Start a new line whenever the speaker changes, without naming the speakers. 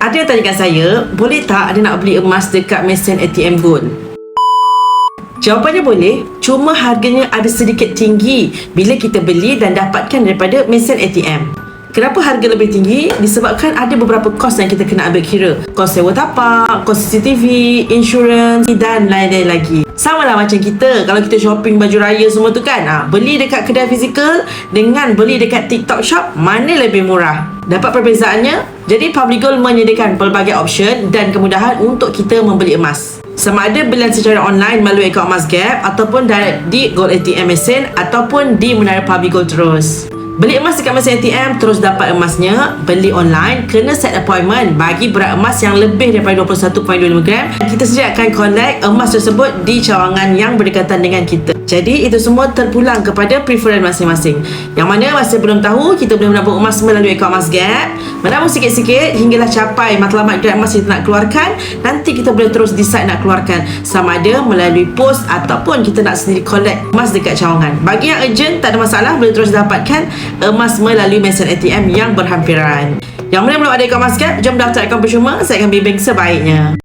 Ada yang tanyakan saya, boleh tak ada nak beli emas dekat mesin ATM Gold? Jawapannya boleh, cuma harganya ada sedikit tinggi bila kita beli dan dapatkan daripada mesin ATM. Kenapa harga lebih tinggi? Disebabkan ada beberapa kos yang kita kena ambil kira. Kos sewa tapak, kos CCTV, insurans dan lain-lain lagi. Sama lah macam kita, kalau kita shopping baju raya semua tu kan, beli dekat kedai fizikal dengan beli dekat TikTok shop, mana lebih murah? Dapat perbezaannya? Jadi Public Gold menyediakan pelbagai option dan kemudahan untuk kita membeli emas. Sama ada belian secara online melalui akaun Emas Gap ataupun direct di Gold ATM mesin ataupun di Menara Public Gold terus. Beli emas dekat mesin ATM terus dapat emasnya. Beli online kena set appointment bagi berat emas yang lebih daripada 21.25 gram. Kita saja akan collect emas tersebut di cawangan yang berdekatan dengan kita. Jadi itu semua terpulang kepada preference masing-masing. Yang mana masih belum tahu, kita boleh menabung emas melalui akaun Emas Gap, menabung sikit-sikit hinggalah capai matlamat grade emas kita nak keluarkan. Nanti kita boleh terus decide nak keluarkan sama ada melalui post ataupun kita nak sendiri collect emas dekat cawangan. Bagi yang urgent, tak ada masalah, boleh terus dapatkan emas melalui mesin ATM yang berhampiran. Yang mana belum ada akaun Emas Gap, jom daftar akaun percuma. Saya akan bimbing sebaiknya.